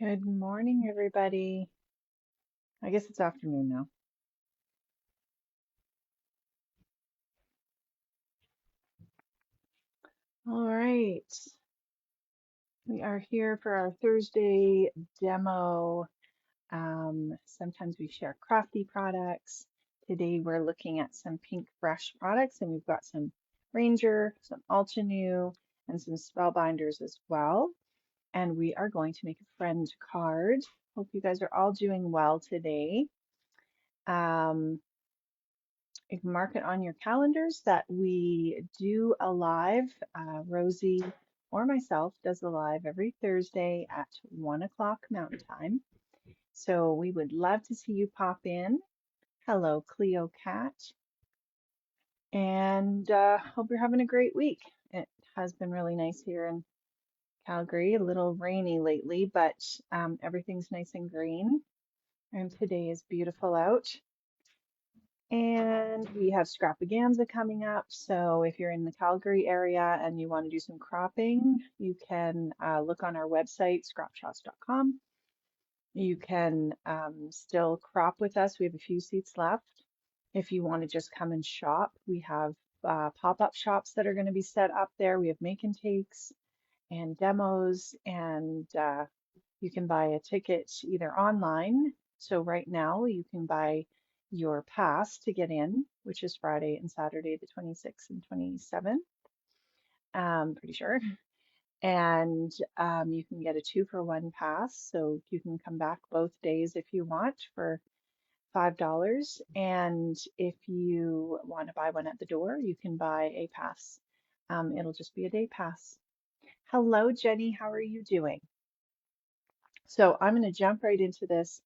Good morning, everybody. I guess it's afternoon now. All right. We are here for our Thursday demo. Sometimes we share crafty products. Today we're looking at some Pinkfresh products, and we've got some Ranger, some Altenew, and some Spellbinders as well. And we are going to make a friend card. Hope you guys are all doing well today. Um, You can mark it on your calendars that we do a live. Rosie or myself does a live every Thursday at 1 o'clock Mountain Time. So we would love to see you pop in. Hello, Cleo Cat. And hope you're having a great week. It has been really nice here in Calgary, a little rainy lately, but everything's nice and green. And today is beautiful out. And we have Scrapaganza coming up. So if you're in the Calgary area and you want to do some cropping, you can look on our website, scrapshotz.com. You can still crop with us. We have a few seats left. If you want to just come and shop, we have pop-up shops that are going to be set up there. We have make and takes and demos, and you can buy a ticket either online. So right now you can buy your pass to get in, which is Friday and Saturday, the 26th and 27th. Pretty sure. And you can get a 2-for-1 pass. So you can come back both days if you want for $5. And if you want to buy one at the door, you can buy a pass. It'll just be a day pass. Hello, Jenny. How are you doing? So I'm going to jump right into this.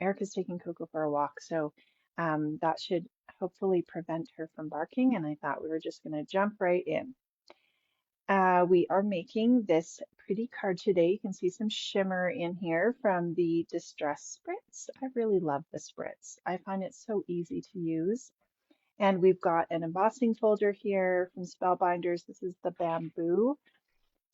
Erica's taking Coco for a walk, so that should hopefully prevent her from barking. And I thought we were just going to jump right in. We are making this pretty card today. You can see some shimmer in here from the Distress Spritz. I really love the Spritz. I find it so easy to use. And we've got an embossing folder here from Spellbinders. This is the bamboo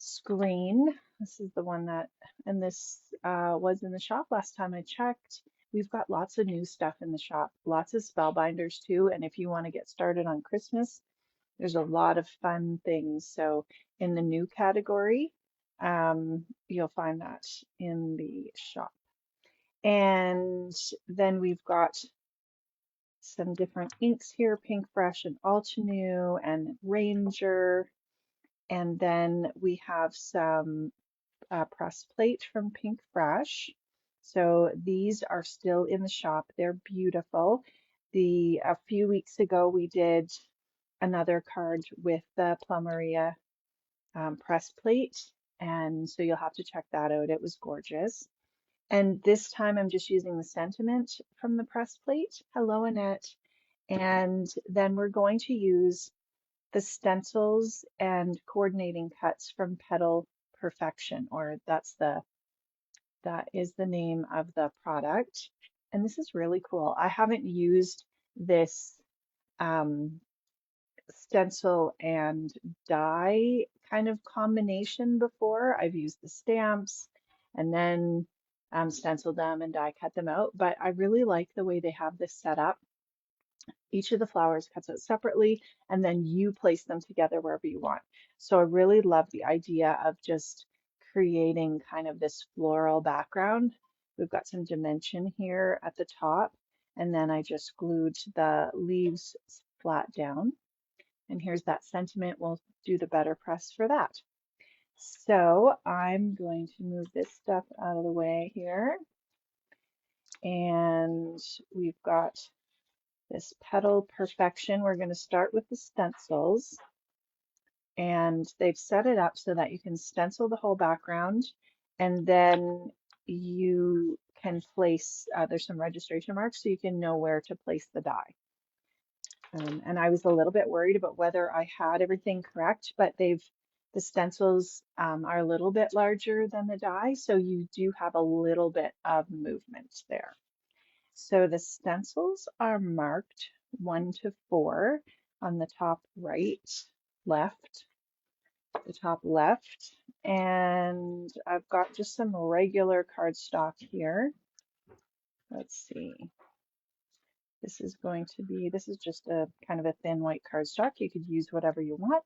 screen. This is the one that, and this was in the shop last time I checked. We've got lots of new stuff in the shop, lots of Spellbinders too. And if you want to get started on Christmas, there's a lot of fun things. So in the new category, you'll find that in the shop. And then we've got some different inks here, Pinkfresh and Altenew and Ranger. And then we have some press plate from Pinkfresh. So these are still in the shop. They're beautiful. A few weeks ago we did another card with the Plumeria press plate, and so you'll have to check that out. It was gorgeous. And this time I'm just using the sentiment from the press plate. Hello, Annette. And then we're going to use the stencils and coordinating cuts from Petal Perfection, or that is the name of the product. And this is really cool. I haven't used this um, stencil and die kind of combination before. I've used the stamps and then stenciled them and die cut them out, but I really like the way they have this set up. Each of the flowers cuts out separately, and then you place them together wherever you want. So I really love the idea of just creating kind of this floral background. We've got some dimension here at the top, and then I just glued the leaves flat down. And here's that sentiment. We'll do the better press for that. So I'm going to move this stuff out of the way here. And we've got this Petal Perfection. We're going to start with the stencils, and they've set it up so that you can stencil the whole background, and then you can place, there's some registration marks so you can know where to place the die. And I was a little bit worried about whether I had everything correct, but the stencils are a little bit larger than the die, so you do have a little bit of movement there. So the stencils are marked 1 to 4 on the top right, left, the top left. And I've got just some regular cardstock here. Let's see. This is going to be, this is just a kind of a thin white cardstock. You could use whatever you want.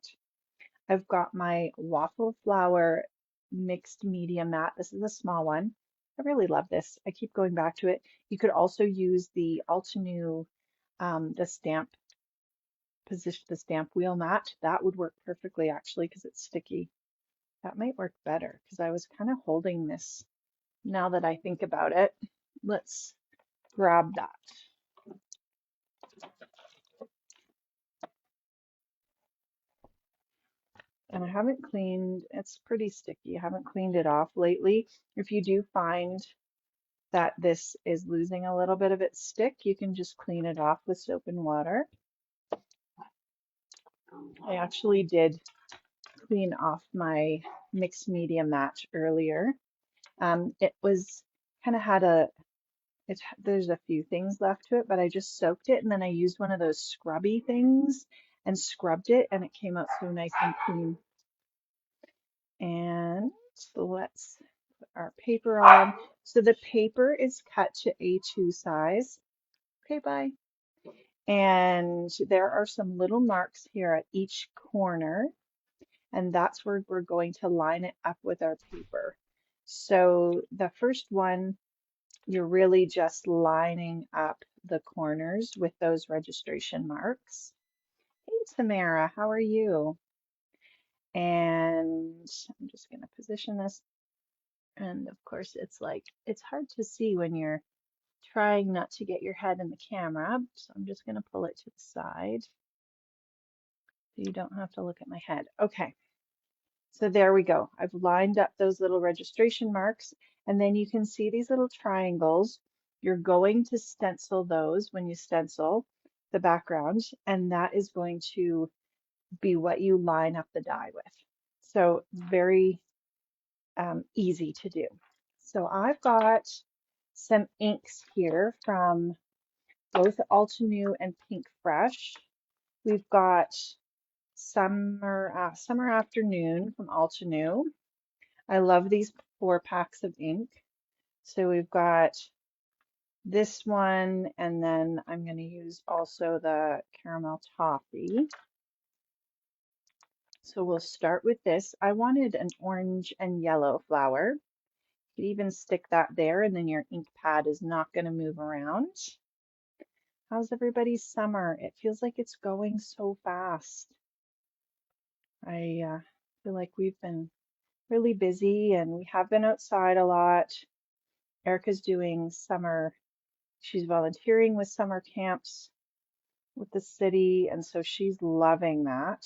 I've got my waffle flower mixed media mat. This is a small one. I really love this. I keep going back to it. You could also use the Altenew, the stamp position, the stamp wheel mat. That would work perfectly actually because it's sticky. That might work better because I was kind of holding this now that I think about it. Let's grab that. And I haven't cleaned, it's pretty sticky. I haven't cleaned it off lately. If you do find that this is losing a little bit of its stick, you can just clean it off with soap and water. I actually did clean off my mixed media mat earlier. It was kind of had a, there's a few things left to it, but I just soaked it and then I used one of those scrubby things and scrubbed it and it came out so nice and clean. And so let's put our paper on. So the paper is cut to A2 size. Okay, bye. And there are some little marks here at each corner, and that's where we're going to line it up with our paper. So the first one, you're really just lining up the corners with those registration marks. Hey, Tamara, how are you? And I'm just going to position this. And of course, it's like, it's hard to see when you're trying not to get your head in the camera. So I'm just going to pull it to the side so you don't have to look at my head. Okay, so there we go. I've lined up those little registration marks, and then you can see these little triangles. You're going to stencil those when you stencil the background, and that is going to be what you line up the die with. So very easy to do. So I've got some inks here from both Altenew and Pinkfresh. We've got Summer Afternoon from Altenew. I love these 4 packs of ink. So we've got this one, and then I'm going to use also the Caramel Toffee. So we'll start with this. I wanted an orange and yellow flower. You could even stick that there, and then your ink pad is not going to move around. How's everybody's summer? It feels like it's going so fast. I feel like we've been really busy and we have been outside a lot. Erica's doing summer, she's volunteering with summer camps with the city, and so she's loving that.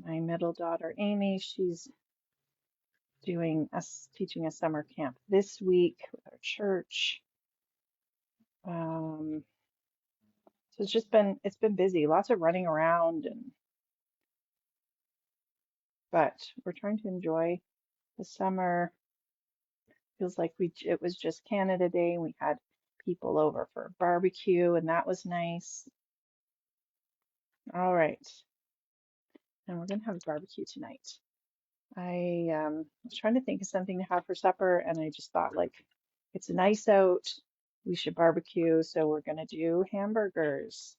My middle daughter, Amy, she's teaching a summer camp this week with our church. So it's been busy, lots of running around, but we're trying to enjoy the summer. Feels like it was just Canada Day and we had people over for a barbecue and that was nice. All right. And we're gonna have a barbecue tonight. I was trying to think of something to have for supper and I just thought like it's nice out. We should barbecue, so we're gonna do hamburgers.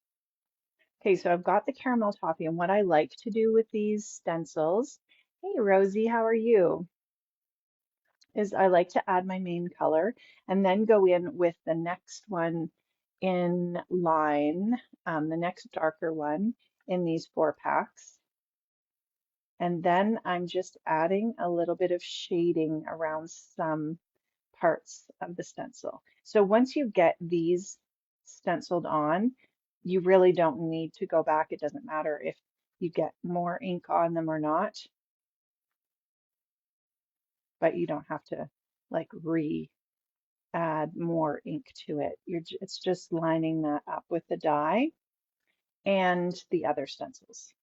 Okay, so I've got the caramel toffee and what I like to do with these stencils. Hey Rosie, how are you? Is I like to add my main color and then go in with the next one in line, the next darker one in these 4 packs. And then I'm just adding a little bit of shading around some parts of the stencil. So once you get these stenciled on, you really don't need to go back. It doesn't matter if you get more ink on them or not, but you don't have to like add more ink to it. It's just lining that up with the die and the other stencils.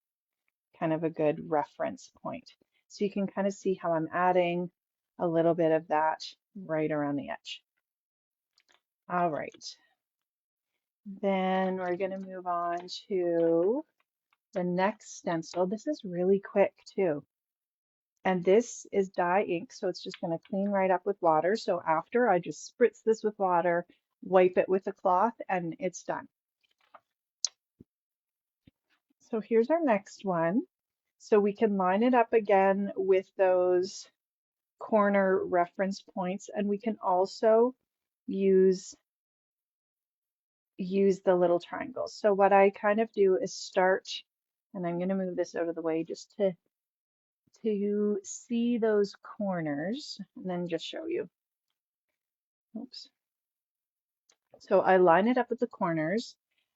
Kind of a good reference point. So you can kind of see how I'm adding a little bit of that right around the edge. All right. Then we're going to move on to the next stencil, this is really quick too. And this is dye ink, so it's just going to clean right up with water. So after, I just spritz this with water, wipe it with a cloth, and it's done. So here's our next one. So we can line it up again with those corner reference points, and we can also use the little triangles. So what I kind of do is start, and I'm going to move this out of the way just to see those corners, and then just show you. Oops. So I line it up with the corners,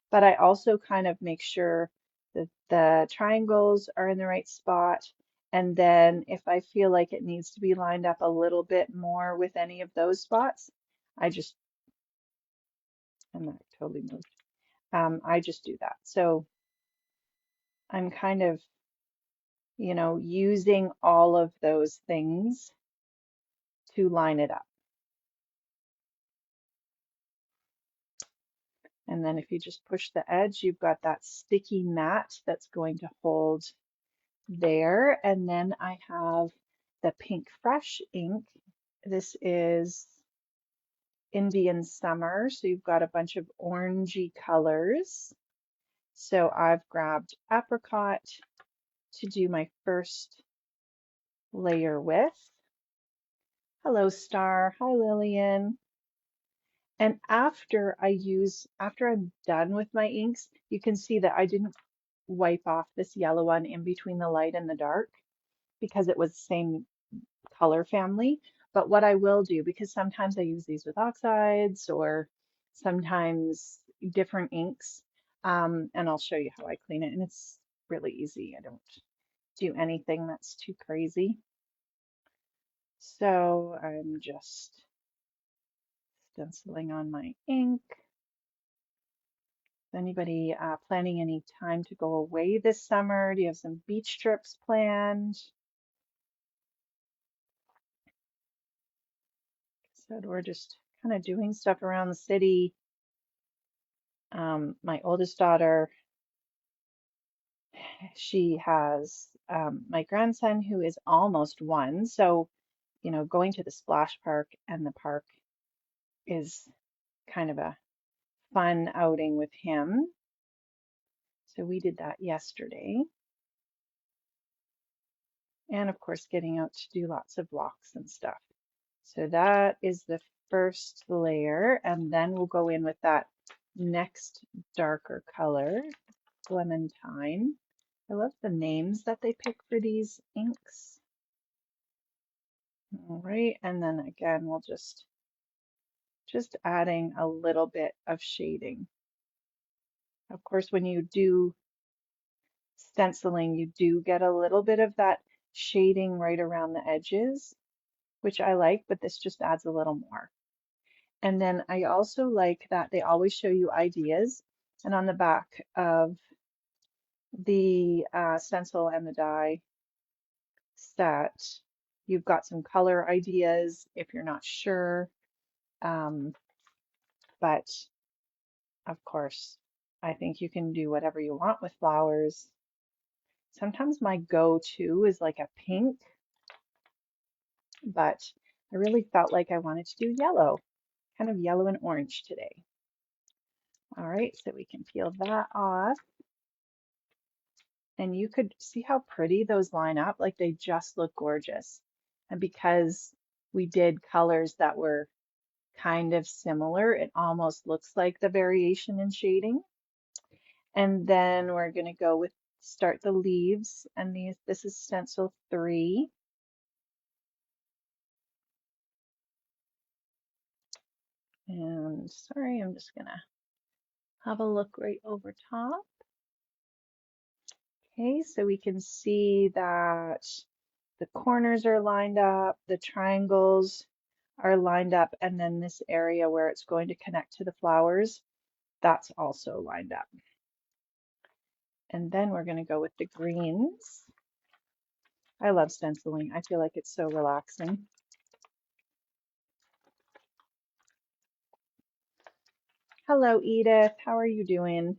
but I also kind of make sure that the triangles are in the right spot. And then if I feel like it needs to be lined up a little bit more with any of those spots, and that totally moved. I just do that. So I'm kind of, using all of those things to line it up. And then if you just push the edge, you've got that sticky mat that's going to hold there. And then I have the Pinkfresh ink. This is Indian Summer, so you've got a bunch of orangey colors. So I've grabbed apricot to do my first layer with. Hello, Star. Hi, Lillian. And after I'm done with my inks, you can see that I didn't wipe off this yellow one in between the light and the dark because it was the same color family. But what I will do, because sometimes I use these with oxides or sometimes different inks, and I'll show you how I clean it. And it's really easy. I don't do anything that's too crazy. So I'm just stenciling on my ink. Is anybody planning any time to go away this summer? Do you have some beach trips planned? Said we're just kind of doing stuff around the city. My oldest daughter, she has my grandson who is almost 1. So, going to the splash park and the park is kind of a fun outing with him. So we did that yesterday. And of course, getting out to do lots of walks and stuff. So that is the first layer, and then we'll go in with that next darker color, Clementine. I love the names that they pick for these inks. All right, and then again, we'll just adding a little bit of shading. Of course, when you do stenciling, you do get a little bit of that shading right around the edges, which I like, but this just adds a little more. And then I also like that they always show you ideas, and on the back of the stencil and the die set, you've got some color ideas if you're not sure. But of course, I think you can do whatever you want with flowers. Sometimes my go-to is like a pink, but I really felt like I wanted to do yellow, kind of yellow and orange today. All right, so we can peel that off. And you could see how pretty those line up, like they just look gorgeous. And because we did colors that were kind of similar, it almost looks like the variation in shading. And then we're going to go with start the leaves, and this is stencil 3. And sorry, I'm just gonna have a look right over top. Okay, so we can see that the corners are lined up, the triangles are lined up, and then this area where it's going to connect to the flowers, that's also lined up. And then we're going to go with the greens. I love stenciling. I feel like it's so relaxing. Hello, Edith. How are you doing?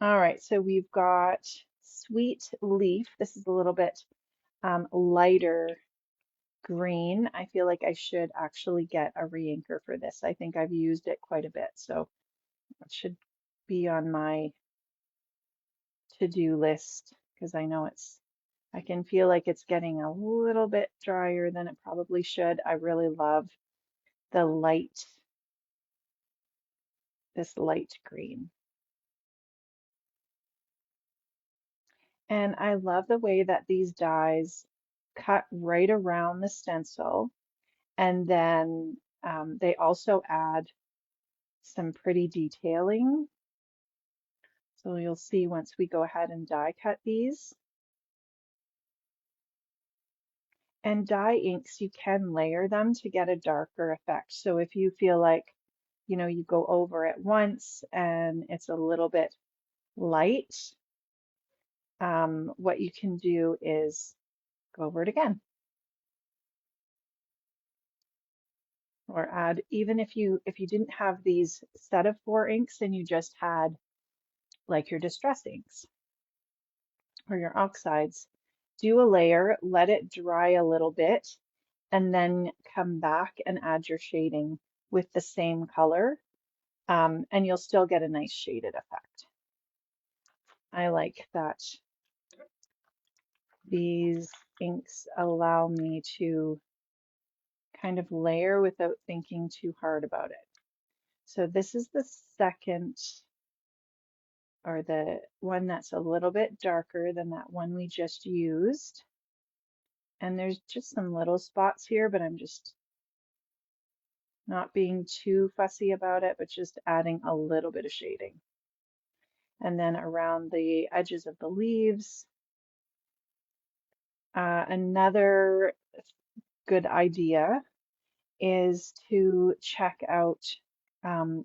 All right, so we've got Sweet Leaf. This is a little bit lighter green. I feel like I should actually get a reinker for this. I think I've used it quite a bit, so it should be on my to-do list because I know I can feel like it's getting a little bit drier than it probably should. I really love the this light green. And I love the way that these dies cut right around the stencil. And then they also add some pretty detailing. So you'll see once we go ahead and die cut these. And dye inks, you can layer them to get a darker effect. So if you feel like, you go over it once and it's a little bit light, what you can do is go over it again. Or add, even if you didn't have these set of 4 inks and you just had like your distress inks or your oxides, do a layer, let it dry a little bit, and then come back and add your shading with the same color, and you'll still get a nice shaded effect. I like that these inks allow me to kind of layer without thinking too hard about it. So this is the second, or the one that's a little bit darker than that one we just used. And there's just some little spots here, but I'm just not being too fussy about it, but just adding a little bit of shading. And then around the edges of the leaves, another good idea is to check out,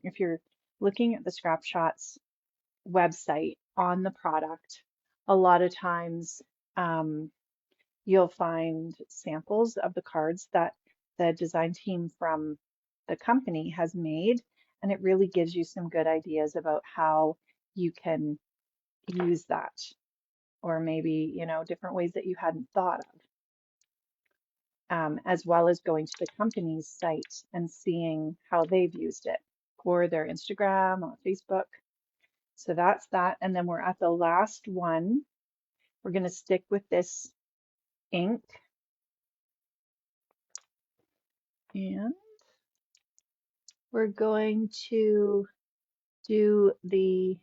if you're looking at the Scrap Shotz website on the product, a lot of times you'll find samples of the cards that the design team from the company has made, and it really gives you some good ideas about how you can use that, or maybe, different ways that you hadn't thought of, as well as going to the company's site and seeing how they've used it, or their Instagram or Facebook. So that's that. And then we're at the last one. We're going to stick with this ink. And we're going to do the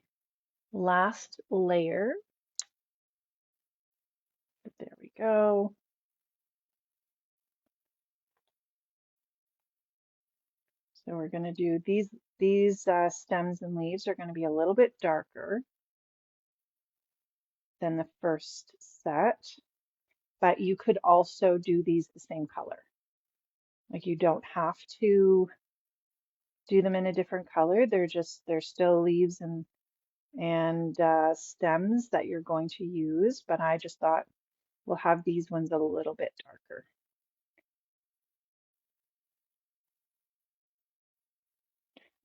last layer. There we go. So we're going to do these stems and leaves are going to be a little bit darker than the first set, but you could also do these the same color. Like, you don't have to do them in a different color. They're still leaves and stems that you're going to use, but I just thought we'll have these ones a little bit darker.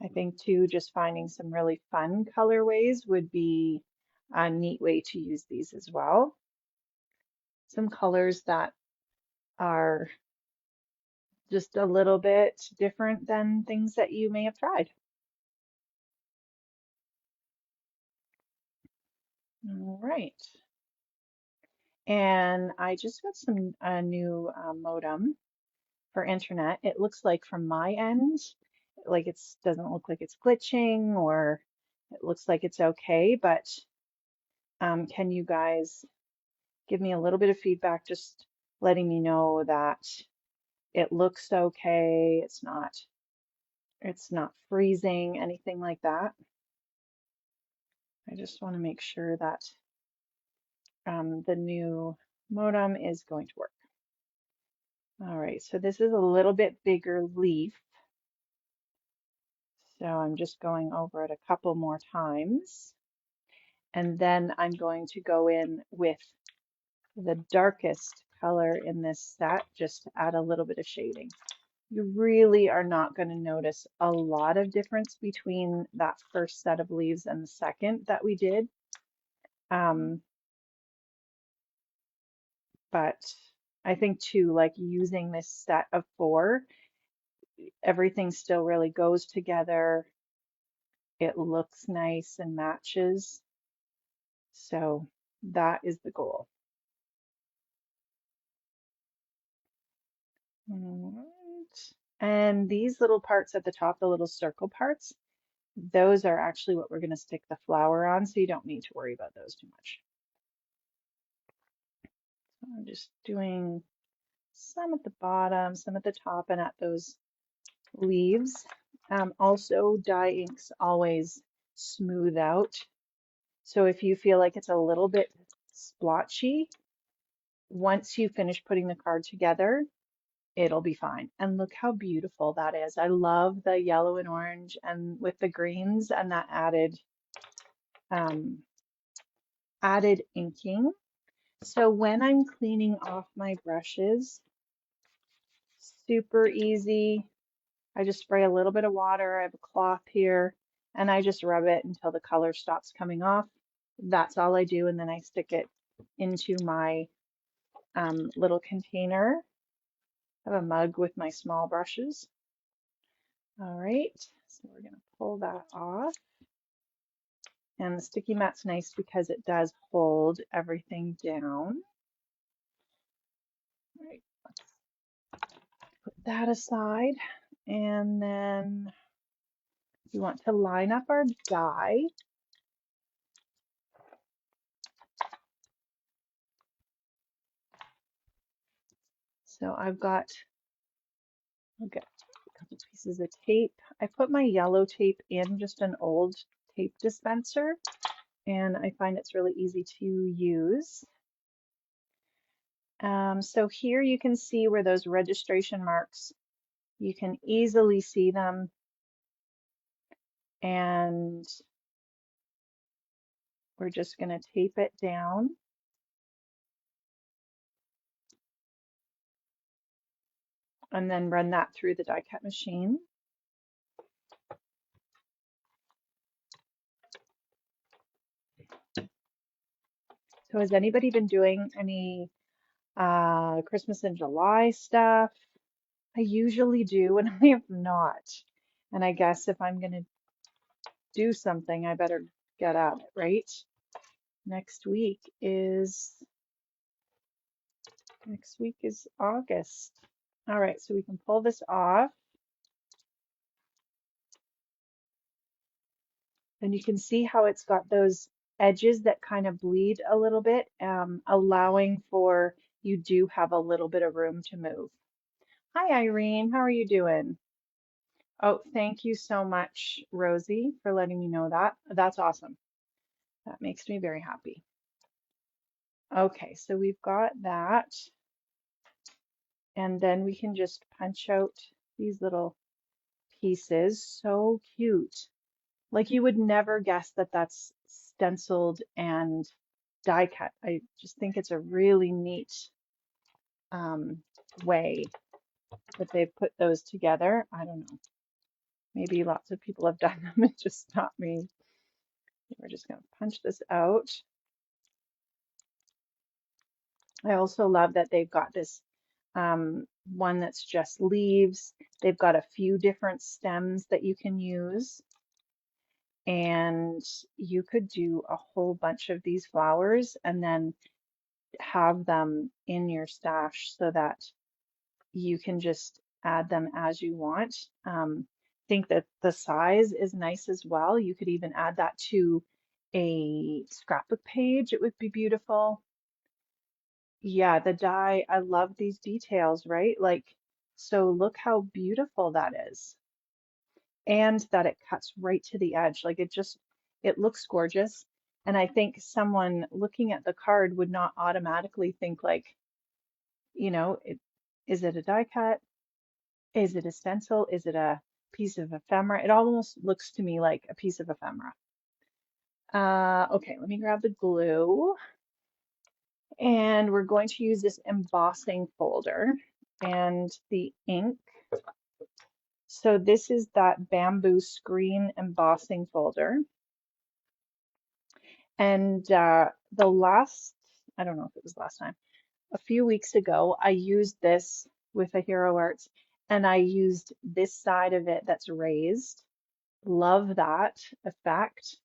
I think too, just finding some really fun colorways would be a neat way to use these as well. Some colors that are just a little bit different than things that you may have tried. All right. And I just got a new modem for internet. It looks like from my end, like it doesn't look like it's glitching, or it looks like it's okay, but can you guys give me a little bit of feedback, just letting me know that it looks okay, it's not freezing, anything like that? I just want to make sure that the new modem is going to work. All right, so this is a little bit bigger leaf. So I'm just going over it a couple more times. And then I'm going to go in with the darkest color in this set, just to add a little bit of shading. You really are not going to notice a lot of difference between that first set of leaves and the second that we did. But I think too, like using this set of 4, everything still really goes together. It looks nice and matches. So that is the goal. All right. And these little parts at the top, the little circle parts, those are actually what we're going to stick the flower on, so you don't need to worry about those too much. So I'm just doing some at the bottom, some at the top, and at those leaves. Also, dye inks always smooth out. So if you feel like it's a little bit splotchy, once you finish putting the card together, it'll be fine. And look how beautiful that is. I love the yellow and orange and with the greens and that added inking. So when I'm cleaning off my brushes, super easy. I just spray a little bit of water. I have a cloth here and I just rub it until the color stops coming off. That's all I do. And then I stick it into my little container. I have a mug with my small brushes. All right, so we're going to pull that off. And the sticky mat's nice because it does hold everything down. All right, let's put that aside. And then we want to line up our dye. So I've got, a couple pieces of tape. I put my yellow tape in just an old tape dispenser, and I find it's really easy to use. So here you can see where those registration marks, you can easily see them, and we're just going to tape it down. And then run that through the die cut machine. So has anybody been doing any Christmas in July stuff? I usually do, and I have not. And I guess if I'm going to do something, I better get at it, right? Next week is August. All right, so we can pull this off. And you can see how it's got those edges that kind of bleed a little bit, allowing for you do have a little bit of room to move. Hi, Irene. How are you doing? Oh, thank you so much, Rosie, for letting me know that. That's awesome. That makes me very happy. Okay, so we've got that. And then we can just punch out these little pieces. So cute. Like you would never guess that that's stenciled and die cut. I just think it's a really neat way that they've put those together. I don't know. Maybe lots of people have done them. It's just not me. We're just going to punch this out. I also love that they've got this one that's just leaves. They've got a few different stems that you can use. And you could do a whole bunch of these flowers and then have them in your stash so that you can just add them as you want. Think that the size is nice as well. You could even add that to a scrapbook page. It would be beautiful. Yeah, the die, I love these details, right? Like, so look how beautiful that is. And that it cuts right to the edge. Like it looks gorgeous. And I think someone looking at the card would not automatically think like, is it a die cut? Is it a stencil? Is it a piece of ephemera? It almost looks to me like a piece of ephemera. Okay, let me grab the glue. And we're going to use this embossing folder and the ink. So this is that bamboo screen embossing folder. And the last, I don't know if it was last time, a few weeks ago, I used this with a Hero Arts and I used this side of it that's raised. Love that effect.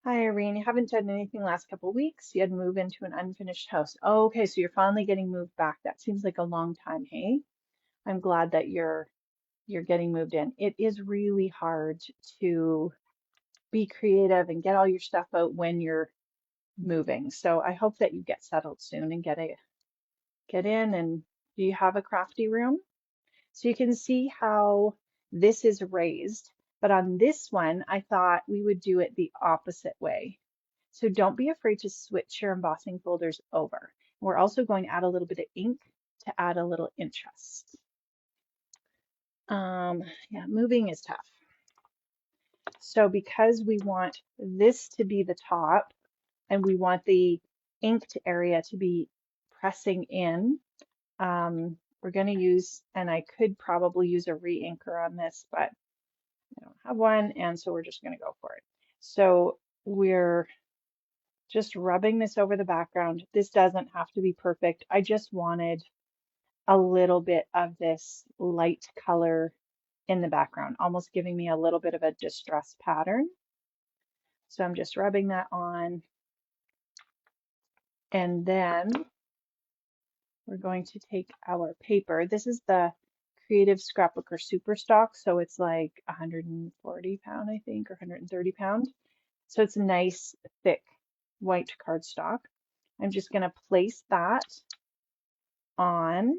Hi, Irene. You haven't done anything last couple of weeks. You had moved into an unfinished house. Oh, okay, so you're finally getting moved back. That seems like a long time, hey? I'm glad that you're getting moved in. It is really hard to be creative and get all your stuff out when you're moving. So I hope that you get settled soon and get in. And do you have a crafty room? So you can see how this is raised, but on this one, I thought we would do it the opposite way. So don't be afraid to switch your embossing folders over. We're also going to add a little bit of ink to add a little interest. Yeah, moving is tough. So because we want this to be the top and we want the inked area to be pressing in, we're going to use, and I could probably use a re-inker on this, but I don't have one, and so we're just going to go for it. So we're just rubbing this over the background. This doesn't have to be perfect. I just wanted a little bit of this light color in the background, almost giving me a little bit of a distress pattern. So I'm just rubbing that on. And then we're going to take our paper. This is the Creative Scrapbooker Super Stock. So it's like 140 pound, I think, or 130 pound. So it's nice, thick, white cardstock. I'm just going to place that on.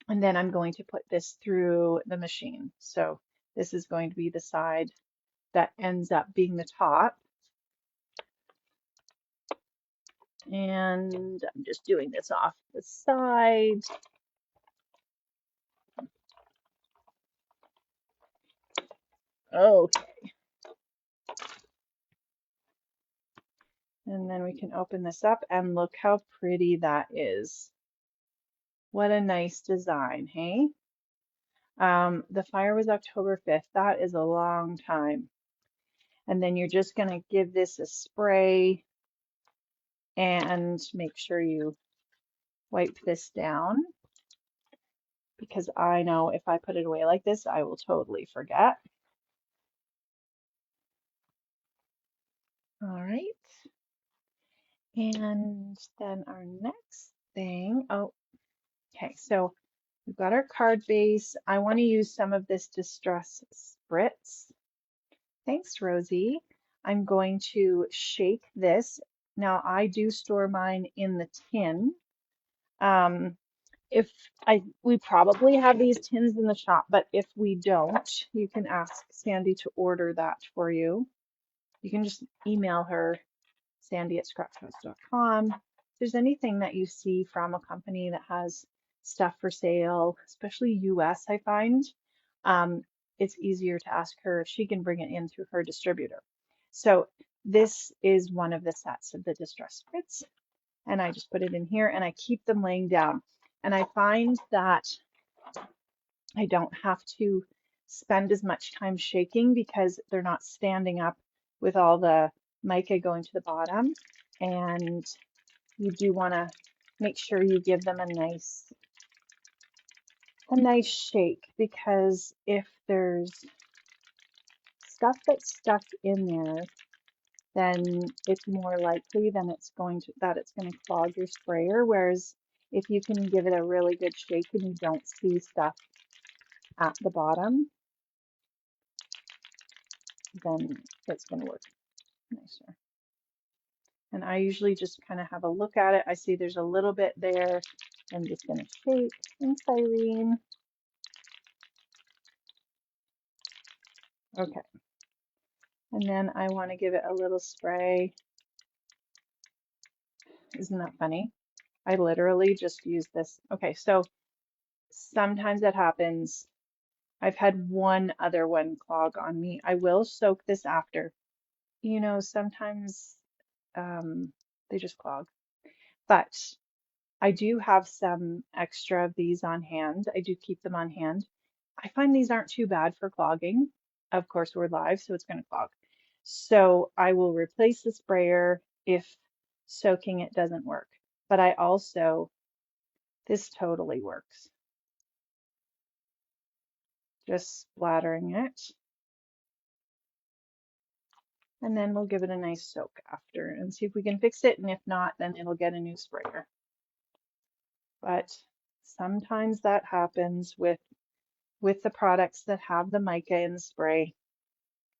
And then I'm going to put this through the machine. So this is going to be the side that ends up being the top. And I'm just doing this off the side. Okay. And then we can open this up and look how pretty that is. What a nice design, hey? The fire was October 5th. That is a long time. And then you're just going to give this a spray and make sure you wipe this down, because I know if I put it away like this, I will totally forget. All right. And then our next thing, oh, okay, so we've got our card base. I want to use some of this Distress Spritz. Thanks, Rosie. I'm going to shake this. Now, I do store mine in the tin. If we probably have these tins in the shop, but if we don't, you can ask Sandy to order that for you. You can just email her, sandy@scraphouse.com. If there's anything that you see from a company that has stuff for sale, especially US, I find, it's easier to ask her if she can bring it in through her distributor. So this is one of the sets of the Distress Spritz, and I just put it in here and I keep them laying down. And I find that I don't have to spend as much time shaking because they're not standing up with all the mica going to the bottom. And you do want to make sure you give them a nice shake, because if there's stuff that's stuck in there, then it's more likely that it's going to clog your sprayer. Whereas if you can give it a really good shake and you don't see stuff at the bottom, then it's going to work nicer. And I usually just kind of have a look at it. I see there's a little bit there. I'm just going to shake. Thanks, Irene. Okay. And then I want to give it a little spray. Isn't that funny? I literally just use this. Okay, so sometimes that happens. I've had one other one clog on me. I will soak this after. You know, sometimes they just clog. But I do have some extra of these on hand. I do keep them on hand. I find these aren't too bad for clogging. Of course, we're live, so it's going to clog. So I will replace the sprayer if soaking it doesn't work. But I also, this totally works. Just splattering it. And then we'll give it a nice soak after and see if we can fix it. And if not, then it'll get a new sprayer. But sometimes that happens with the products that have the mica in the spray,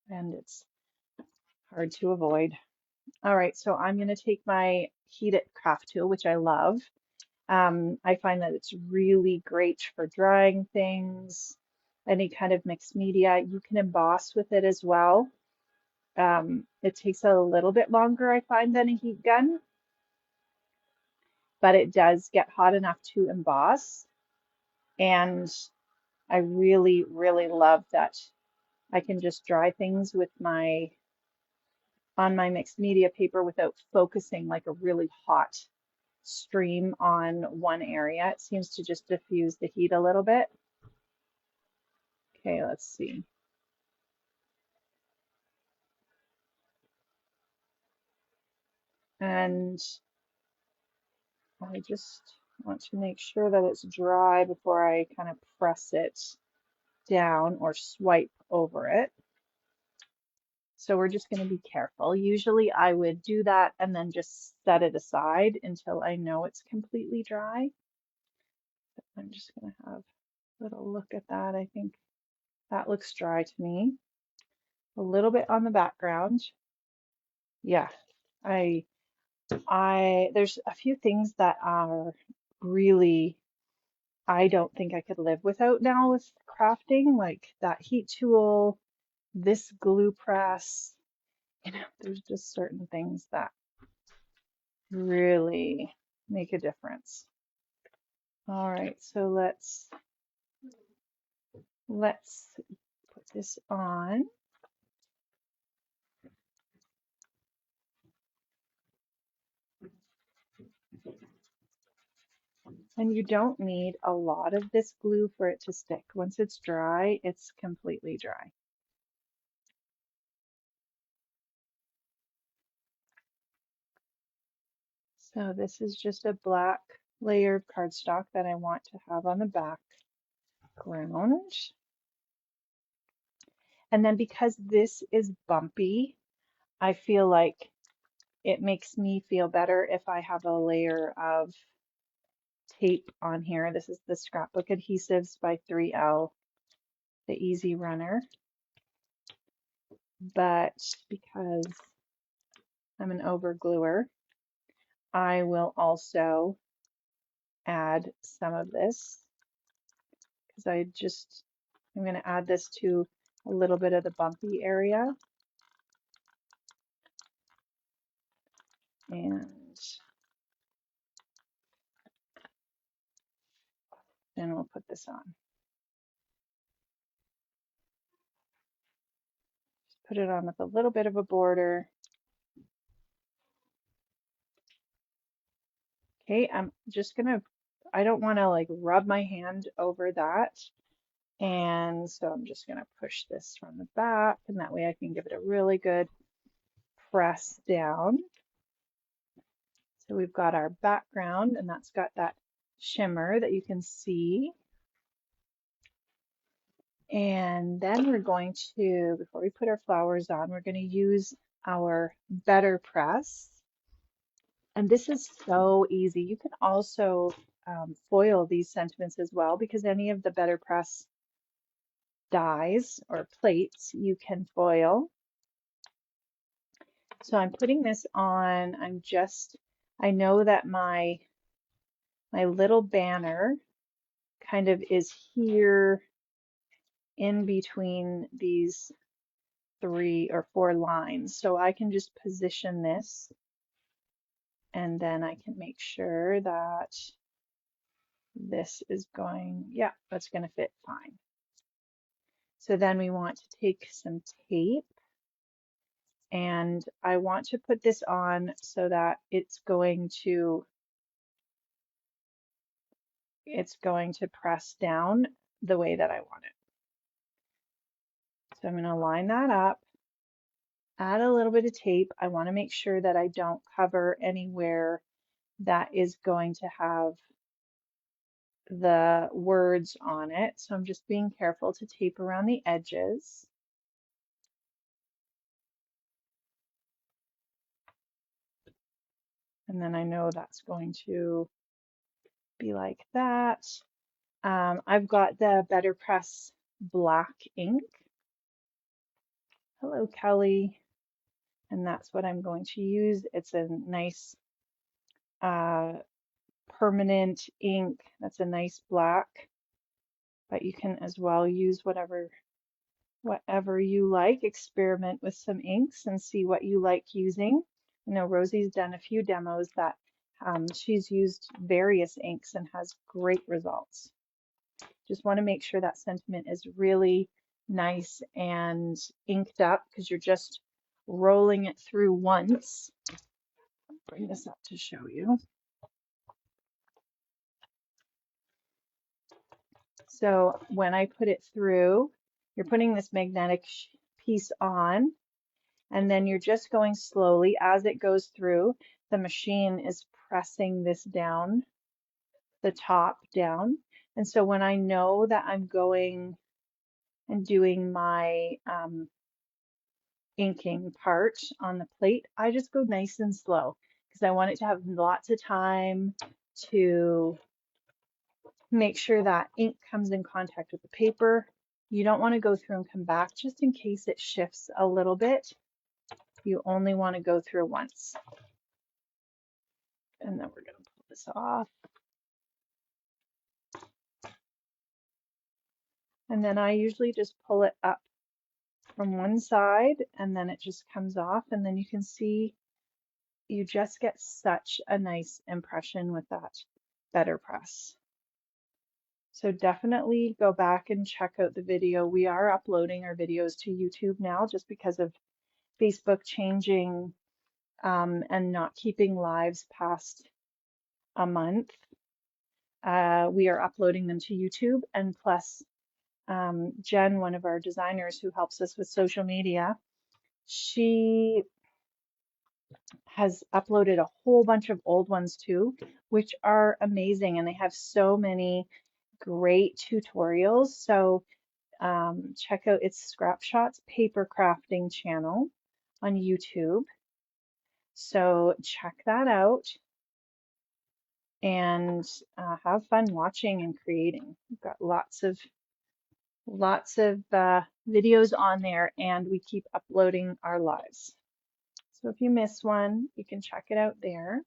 and it's hard to avoid. All right, so I'm going to take my heated craft tool, which I love. I find that it's really great for drying things, any kind of mixed media. You can emboss with it as well. It takes a little bit longer, I find, than a heat gun, but it does get hot enough to emboss. And I really, really love that I can just dry things with on my mixed media paper without focusing like a really hot stream on one area. It seems to just diffuse the heat a little bit. Okay, let's see. And I just want to make sure that it's dry before I kind of press it down or swipe over it. So we're just going to be careful. Usually I would do that and then just set it aside until I know it's completely dry. But I'm just going to have a little look at that. I think that looks dry to me. A little bit on the background. Yeah, there's a few things that are really, I don't think I could live without now with crafting, like that heat tool, this glue press. There's just certain things that really make a difference. All right, so let's put this on. And you don't need a lot of this glue for it to stick. Once it's dry, it's completely dry. So this is just a black layer of cardstock that I want to have on the background. And then because this is bumpy, I feel like it makes me feel better if I have a layer of tape on here. This is the Scrapbook Adhesives by 3L, the Easy Runner. But because I'm an overgluer, I will also add some of this because I'm going to add this to a little bit of the bumpy area. And then we'll put this on. Just put it on with a little bit of a border. Okay, I'm just gonna, I don't want to like rub my hand over that. And so I'm just gonna push this from the back, and that way I can give it a really good press down. So we've got our background, and that's got that shimmer that you can see. And then we're going to, before we put our flowers on, we're going to use our Better Press. And this is so easy. You can also foil these sentiments as well, because any of the Better Press dies or plates you can foil. So I'm putting this on. I know that my little banner kind of is here in between these 3 or 4 lines. So I can just position this, and then I can make sure that this is going, yeah, that's going to fit fine. So then we want to take some tape, and I want to put this on so that it's going to it's going to press down the way that I want it. So I'm going to line that up, add a little bit of tape. I want to make sure that I don't cover anywhere that is going to have the words on it. So I'm just being careful to tape around the edges. And then I know that's going to be like that. I've got the Better Press black ink. Hello, Kelly. And that's what I'm going to use. It's a nice permanent ink. That's a nice black, but you can as well use whatever you like. Experiment with some inks and see what you like using. I know Rosie's done a few demos that she's used various inks and has great results. Just want to make sure that sentiment is really nice and inked up because you're just rolling it through once. I'll bring this up to show you. So when I put it through, you're putting this magnetic piece on, and then you're just going slowly as it goes through. The machine is pressing this down, the top down. And so when I know that I'm going and doing my inking part on the plate, I just go nice and slow because I want it to have lots of time to make sure that ink comes in contact with the paper. You don't want to go through and come back just in case it shifts a little bit. You only want to go through once. And then we're going to pull this off. And then I usually just pull it up from one side and then it just comes off, and then you can see you just get such a nice impression with that Better Press. So definitely go back and check out the video. We are uploading our videos to YouTube now just because of Facebook changing and not keeping lives past a month. We are uploading them to YouTube, and plus Jen, one of our designers who helps us with social media, she has uploaded a whole bunch of old ones too, which are amazing, and they have so many great tutorials. So check out its Shotz paper crafting channel on YouTube. So check that out and have fun watching and creating. We've got lots of videos on there, and we keep uploading our lives. So if you miss one, you can check it out there.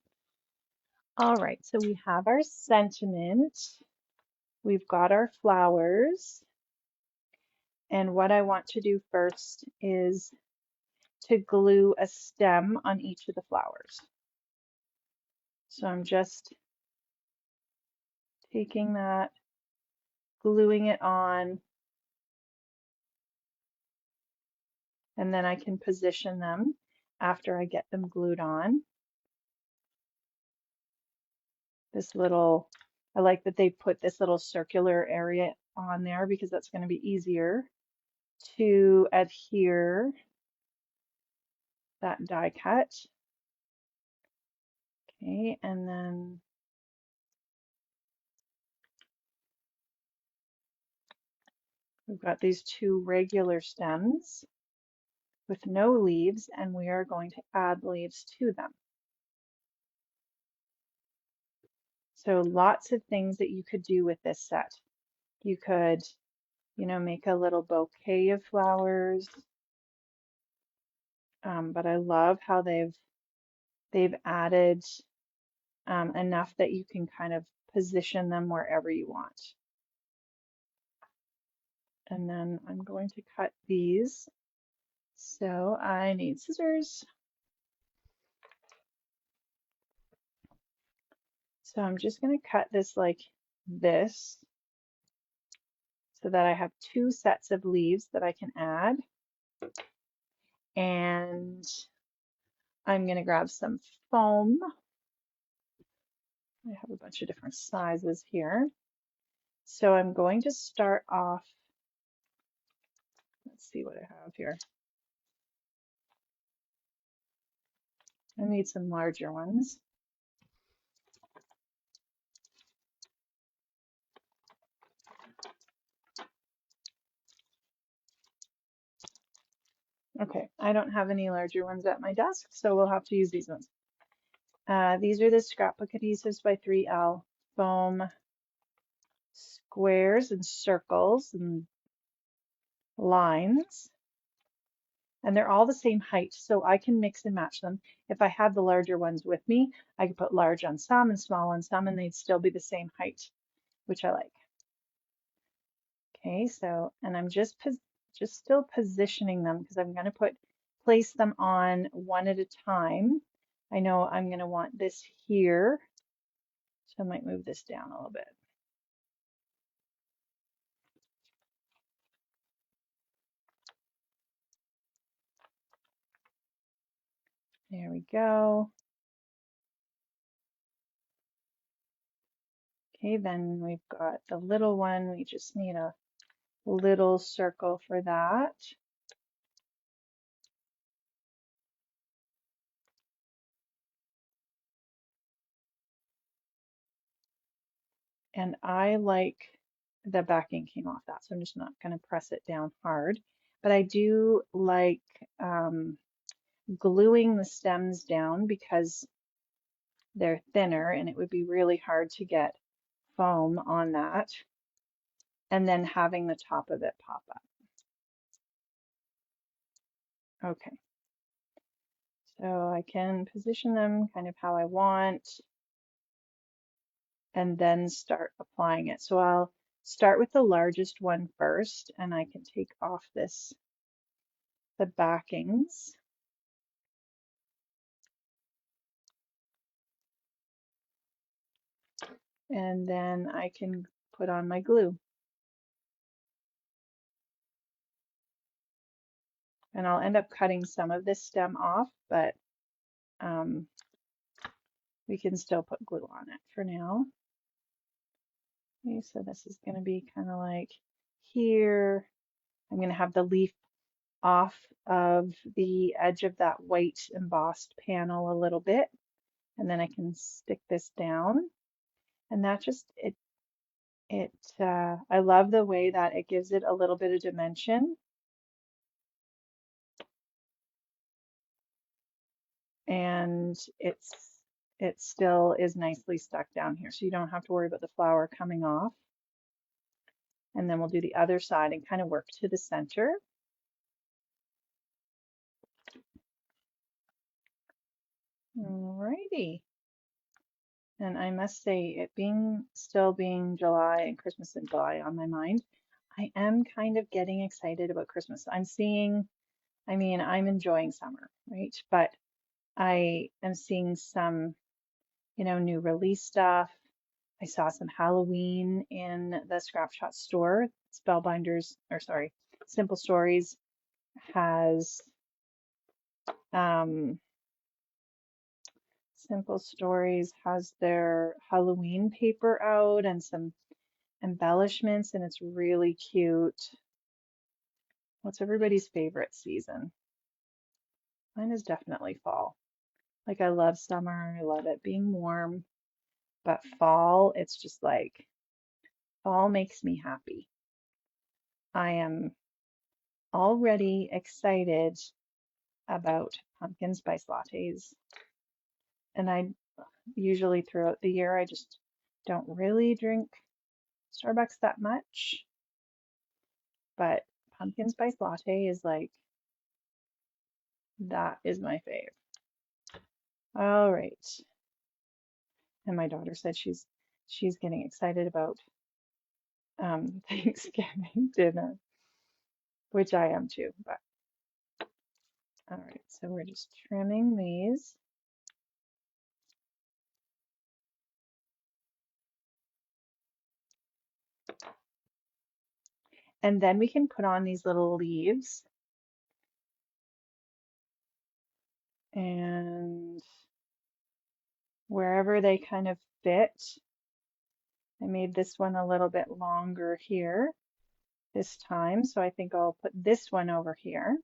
All right, so we have our sentiment. We've got our flowers. And what I want to do first is to glue a stem on each of the flowers. So I'm just taking that, gluing it on, and then I can position them after I get them glued on. This little, I like that they put this little circular area on there because that's going to be easier to adhere that die cut. Okay, and then we've got these two regular stems with no leaves, and we are going to add leaves to them. So lots of things that you could do with this set. You could, you know, make a little bouquet of flowers, but I love how they've added enough that you can kind of position them wherever you want. And then I'm going to cut these. So I need scissors. So I'm just going to cut this like this so that I have two sets of leaves that I can add. And I'm going to grab some foam. I have a bunch of different sizes here. So I'm going to start off, let's see what I have here. I need some larger ones. Okay, I don't have any larger ones at my desk, so we'll have to use these ones. These are the scrapbook adhesives by 3L foam squares and circles and lines. And they're all the same height, so I can mix and match them. If I had the larger ones with me, I could put large on some and small on some, and they'd still be the same height, which I like. Okay, so, and I'm just still positioning them because I'm going to place them on one at a time. I know I'm going to want this here, so I might move this down a little bit. There we go. Okay, then we've got the little one. We just need a little circle for that. And I like the backing came off that, so I'm just not going to press it down hard. But I do like gluing the stems down because they're thinner and it would be really hard to get foam on that. And then having the top of it pop up. Okay. So I can position them kind of how I want and then start applying it. So I'll start with the largest one first, and I can take off the backings. And then I can put on my glue. And I'll end up cutting some of this stem off, but we can still put glue on it for now. Okay, so this is going to be kind of like here. I'm going to have the leaf off of the edge of that white embossed panel a little bit, and then I can stick this down. And that just, I love the way that it gives it a little bit of dimension. And it still is nicely stuck down here, so you don't have to worry about the flower coming off. And then we'll do the other side and kind of work to the center. Alrighty. And I must say, it still being July and Christmas in July on my mind, I am kind of getting excited about Christmas. I'm enjoying summer, right? But I am seeing some, new release stuff. I saw some Halloween in the Scrap Shot store. Simple Stories has their Halloween paper out and some embellishments, and it's really cute. What's everybody's favorite season? Mine is definitely fall. Like, I love summer, I love it being warm, but fall, it's just like, fall makes me happy. I am already excited about pumpkin spice lattes. And I usually throughout the year, I just don't really drink Starbucks that much. But pumpkin spice latte is like, that is my fave. All right. And my daughter said she's getting excited about Thanksgiving dinner, which I am too. But all right, so we're just trimming these. And then we can put on these little leaves. And wherever they kind of fit, I made this one a little bit longer here this time, so I think I'll put this one over here.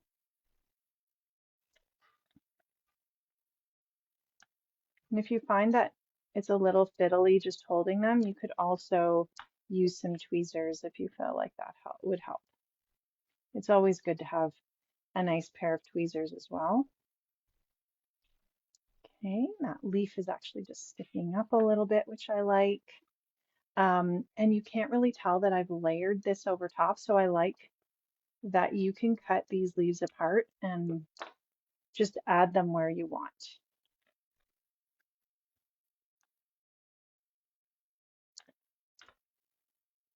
And if you find that it's a little fiddly just holding them, you could also use some tweezers if you feel like that would help. It's always good to have a nice pair of tweezers as well. Okay, that leaf is actually just sticking up a little bit, which I like. And you can't really tell that I've layered this over top, so I like that you can cut these leaves apart and just add them where you want.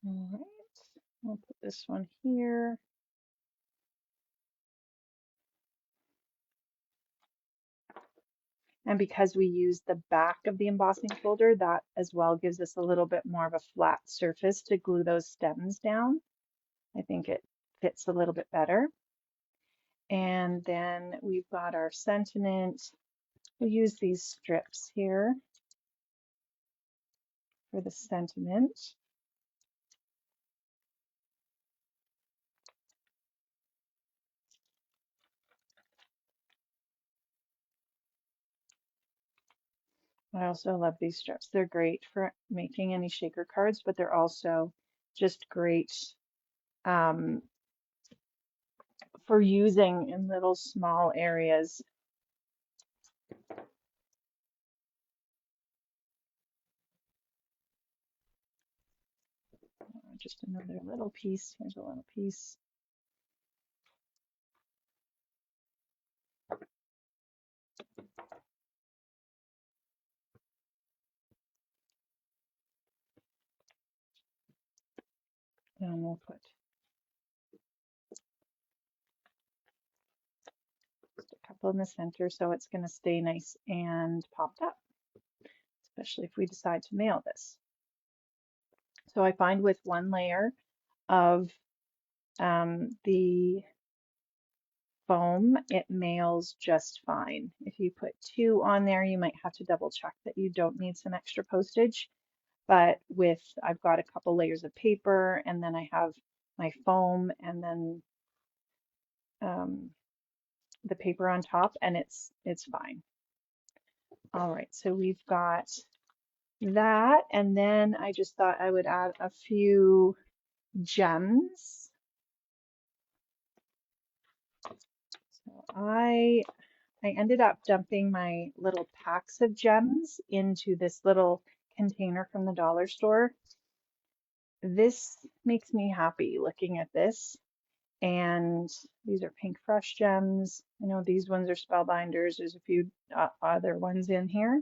All right, I'll put this one here. And because we use the back of the embossing folder, that as well gives us a little bit more of a flat surface to glue those stems down. I think it fits a little bit better. And then we've got our sentiment. We'll use these strips here for the sentiment. I also love these strips. They're great for making any shaker cards, but they're also just great for using in little small areas. Just another little piece. Here's a little piece. And we'll put just a couple in the center so it's going to stay nice and popped up, especially if we decide to mail this. So I find with one layer of the foam, it mails just fine. If you put two on there, you might have to double check that you don't need some extra postage. But with, I've got a couple layers of paper, and then I have my foam, and then the paper on top, and it's fine. All right, so we've got that, and then I just thought I would add a few gems. So I ended up dumping my little packs of gems into this little container from the dollar store. This makes me happy looking at this. And these are Pinkfresh gems. I know these ones are Spellbinders. There's a few other ones in here.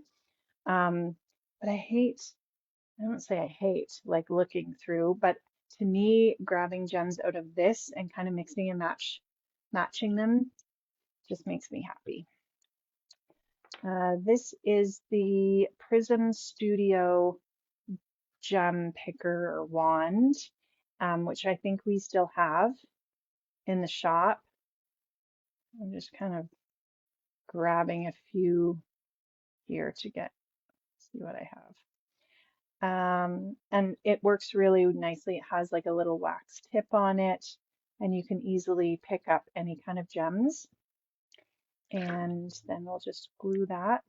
But I don't say I hate like looking through, but to me, grabbing gems out of this and kind of mixing and matching them just makes me happy. This is the Prism Studio gem picker or wand, which I think we still have in the shop. I'm just kind of grabbing a few here to see what I have. And it works really nicely. It has like a little wax tip on it, and you can easily pick up any kind of gems. And then we'll just glue that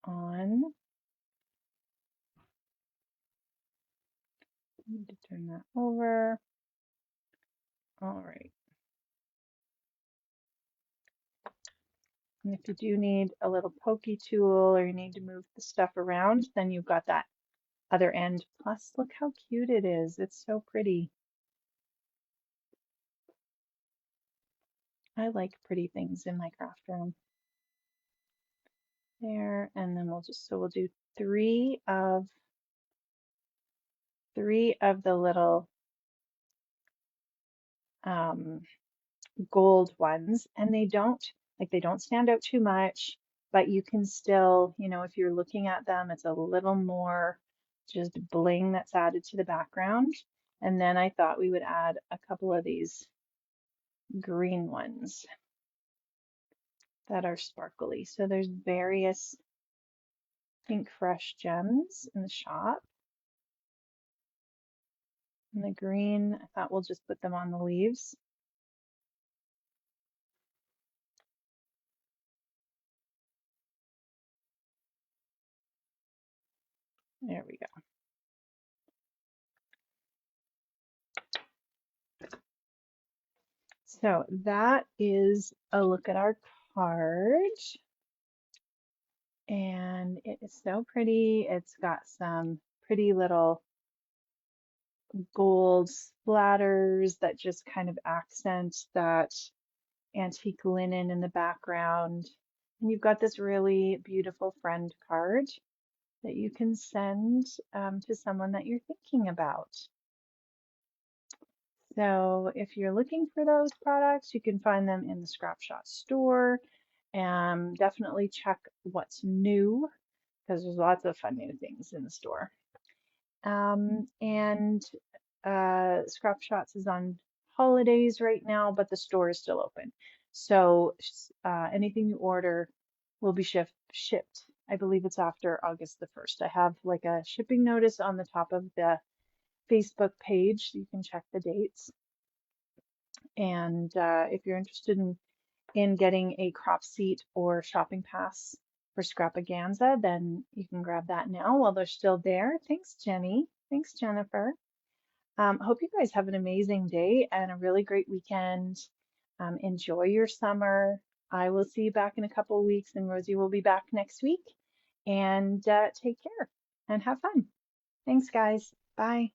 on. I need to turn that over. All right. And if you do need a little pokey tool or you need to move the stuff around, then you've got that other end. Plus, look how cute it is. It's so pretty. I like pretty things in my craft room. There, and then we'll do three of the little gold ones, and they don't stand out too much, but you can still, if you're looking at them, it's a little more just bling that's added to the background. And then I thought we would add a couple of these green ones that are sparkly. So there's various Pinkfresh gems in the shop. And the green, I thought we'll just put them on the leaves. There we go. So that is a look at our card. And it is so pretty. It's got some pretty little gold splatters that just kind of accent that antique linen in the background. And you've got this really beautiful friend card that you can send to someone that you're thinking about. So if you're looking for those products, you can find them in the Scrap Shotz store. Definitely check what's new because there's lots of fun new things in the store. And Scrap Shotz is on holidays right now, but the store is still open. So anything you order will be shipped. I believe it's after August the 1st. I have like a shipping notice on the top of the Facebook page. So you can check the dates. And if you're interested in getting a crop seat or shopping pass for Scrapaganza, then you can grab that now while they're still there. Thanks, Jenny. Thanks, Jennifer. Hope you guys have an amazing day and a really great weekend. Enjoy your summer. I will see you back in a couple of weeks, and Rosie will be back next week. And take care and have fun. Thanks, guys. Bye.